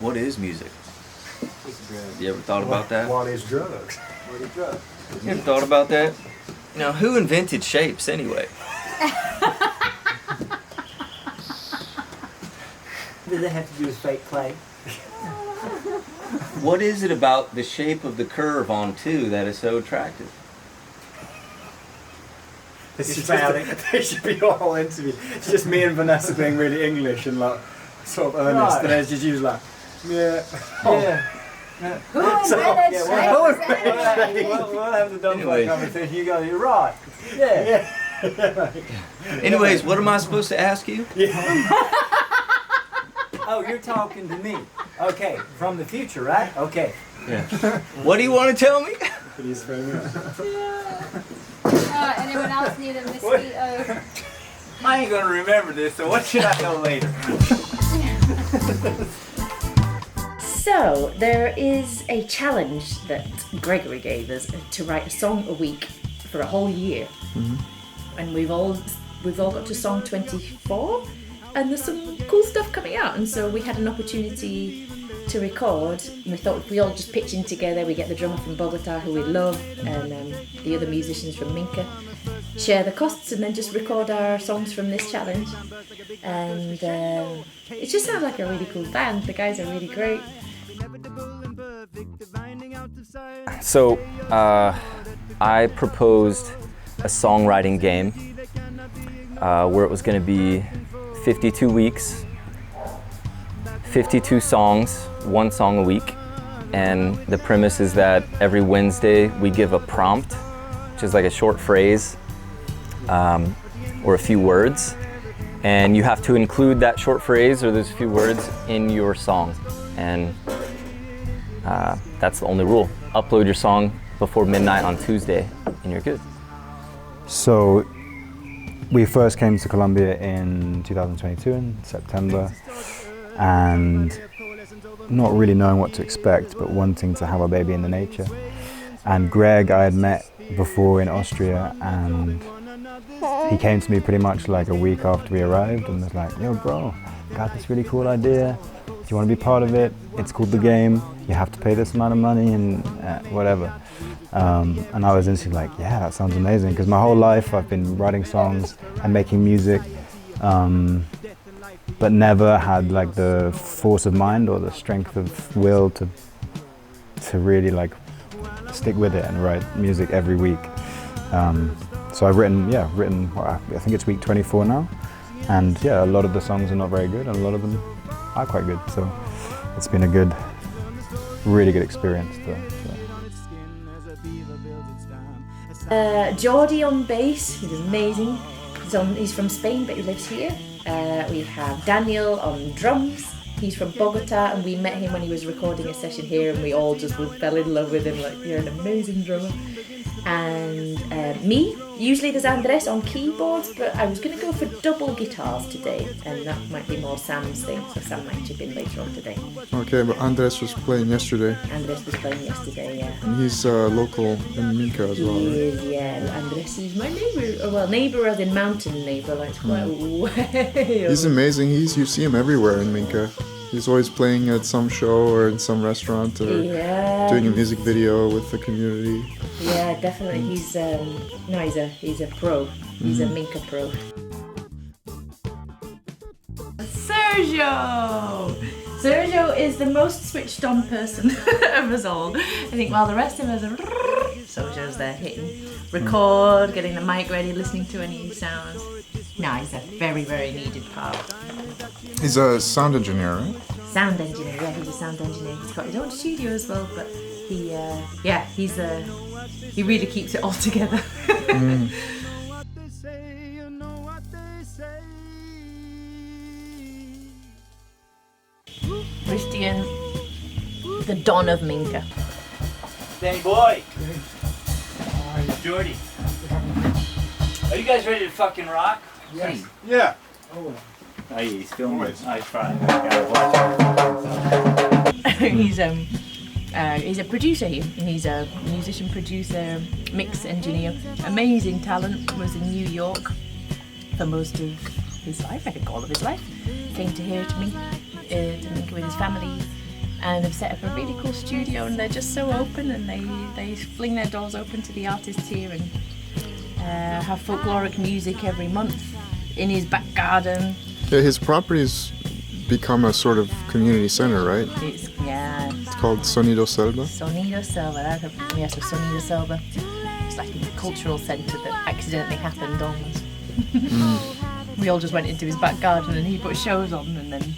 What is music? You ever thought about that? What is drugs? What is drugs? You ever thought about that? Now, who invented shapes anyway? Do they have to do with fake clay? What is it about the shape of the curve on 2 that is so attractive? This is they should be your whole interview. It's just me and Vanessa being really English and like sort of earnest, Right. and then it's just you like, yeah. Yeah. Who invented We'll have the dumb Anyways. conversation. You go, you're right. Yeah. Anyways, what am I supposed to ask you? Oh, you're talking to me. Okay, from the future, right? Okay. Yeah. What do you want to tell me? Please, very much. Anyone else need a mosquito? I ain't gonna remember this, so what should I know later? So, there is a challenge that Gregory gave us to write a song a week for a whole year. Mm-hmm. And we've all got to song 24, and there's some cool stuff coming out. And so we had an opportunity to record, and we thought if we all just pitch in together, we get the drummer from Bogota, who we love, and the other musicians from Minka, share the costs, and then just record our songs from this challenge. And it just sounds like a really cool band. The guys are really great. So, I proposed a songwriting game where it was going to be 52 weeks, 52 songs, 1 song a week. And the premise is that every Wednesday we give a prompt, which is like a short phrase or a few words. And you have to include that short phrase or those few words in your song. And that's the only rule. Upload your song before midnight on Tuesday and you're good. So, we first came to Colombia in 2022 in September, and not really knowing what to expect, but wanting to have a baby in the nature. And Greg I had met before in Austria, and he came to me pretty much like a week after we arrived and was like, yo bro, got this really cool idea. Do you want to be part of it? It's called The Game. You have to pay this amount of money and whatever. And I was instantly like, yeah, that sounds amazing. Because my whole life I've been writing songs and making music, but never had like the force of mind or the strength of will to really like stick with it and write music every week. So I've written, I think it's week 24 now. And yeah, a lot of the songs are not very good and a lot of them are quite good. So it's been a really good experience. Jordi on bass, he's amazing. He's from Spain, but he lives here. We have Daniel on drums. He's from Bogota, and we met him when he was recording a session here, and we all just fell in love with him. Like, you're an amazing drummer. And me. Usually there's Andres on keyboards, but I was going to go for double guitars today, and that might be more Sam's thing, so Sam might chip in later on today. Okay, but Andres was playing yesterday. Andres was playing yesterday, yeah. And he's local in Minka as well, He right? is, yeah. Andres is my neighbour. Well, neighbour as in mountain neighbour, like it's quite a way. He's amazing. You see him everywhere in Minka. He's always playing at some show or in some restaurant or doing a music video with the community. Yeah, definitely. He's a pro. He's a Minka pro. Sergio is the most switched on person of us all. I think while the rest of us are Sergio's there hitting record, getting the mic ready, listening to any sounds. No, he's a very, very needed part. He's a sound engineer, right? Sound engineer, yeah, he's a sound engineer. He's got his own studio as well, but he really keeps it all together. Christian, the Don of Minka. Danny boy. Jordy. Are you guys ready to fucking rock? Yes. Yeah. Oh, he's filming. Always. I tried. He's a producer here. He's a musician, producer, mix engineer. Amazing talent. Was in New York for most of his life, I think all of his life. Came to here to Minka with his family, and have set up a really cool studio, and they're just so open, and they fling their doors open to the artists here, and have folkloric music every month in his back garden. Yeah, his property's become a sort of community center, right? It's Called Sonido Selva. Sonido Selva, yes, so Sonido Selva. It's like a cultural centre that accidentally happened almost. We all just went into his back garden and he put shows on, and then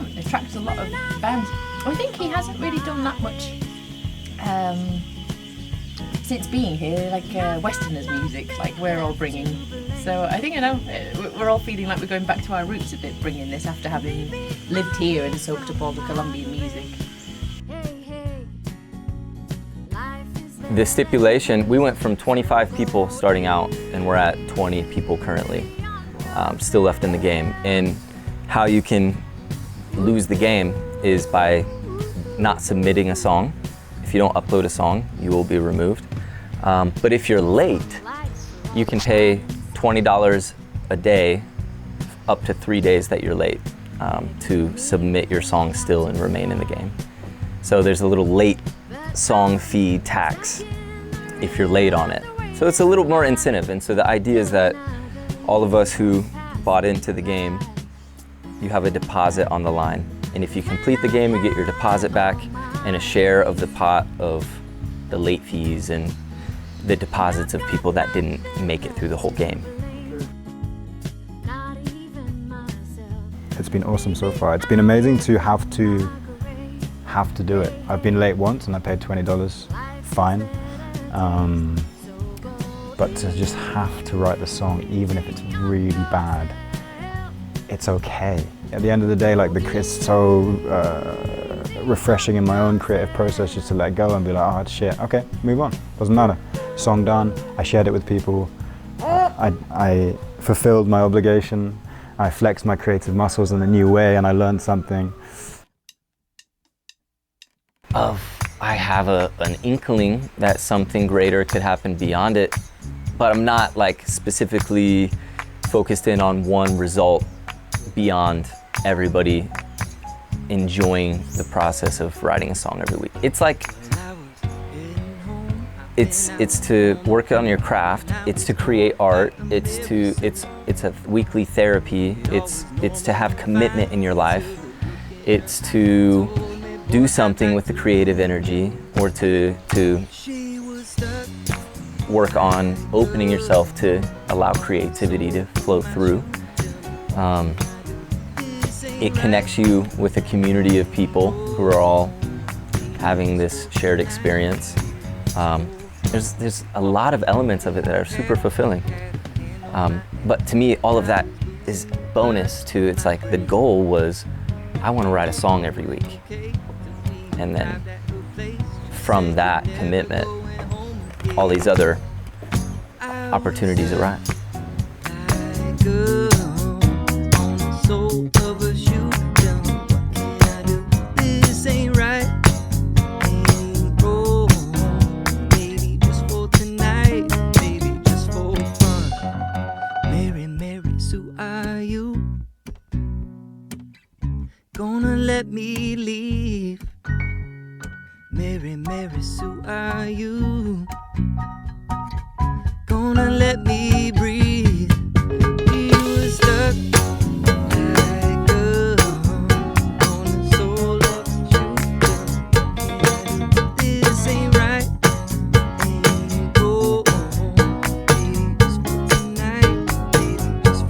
it attracts a lot of bands. I think he hasn't really done that much since being here, like Westerners music, like we're all bringing. So I think, we're all feeling like we're going back to our roots a bit, bringing this after having lived here and soaked up all the Colombian music. The stipulation, we went from 25 people starting out, and we're at 20 people currently, still left in the game. And how you can lose the game is by not submitting a song. If you don't upload a song, you will be removed. But if you're late, you can pay $20 a day, up to 3 days that you're late, to submit your song still and remain in the game. So there's a little late song fee tax if you're late on it. So it's a little more incentive. And so the idea is that all of us who bought into the game, you have a deposit on the line. And if you complete the game, you get your deposit back and a share of the pot of the late fees and the deposits of people that didn't make it through the whole game. It's been awesome so far. It's been amazing to have to do it. I've been late once and I paid $20, fine. But to just have to write the song, even if it's really bad, it's okay. At the end of the day, like it's so refreshing in my own creative process just to let go and be like, oh shit, okay, move on, doesn't matter. Song done, I shared it with people, I fulfilled my obligation, I flexed my creative muscles in a new way and I learned something. I have an inkling that something greater could happen beyond it, but I'm not like specifically focused in on one result beyond everybody enjoying the process of writing a song every week. It's like, it's to work on your craft, it's to create art, it's a weekly therapy, it's to have commitment in your life, it's to do something with the creative energy, or to work on opening yourself to allow creativity to flow through. It connects you with a community of people who are all having this shared experience. There's a lot of elements of it that are super fulfilling. But to me, all of that is bonus to, it's like the goal was, I want to write a song every week. And then from that commitment, all these other opportunities arise. Gonna let me leave. Mary, Mary Sue, are you gonna let me breathe? You were stuck like on the soul of you. This ain't right. Ain't go baby, just for tonight, baby, just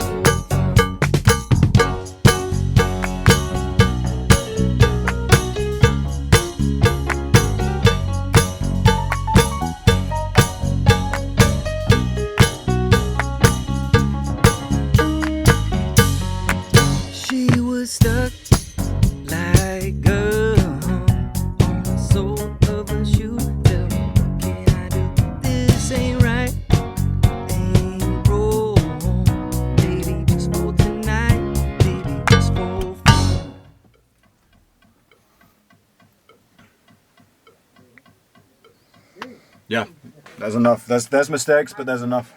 for fun. Stuck like on the sole of a shoe. Tell me what can I do? This ain't right, ain't wrong. Baby, just for tonight, baby, just for fun. Yeah, there's enough. There's mistakes, but there's enough.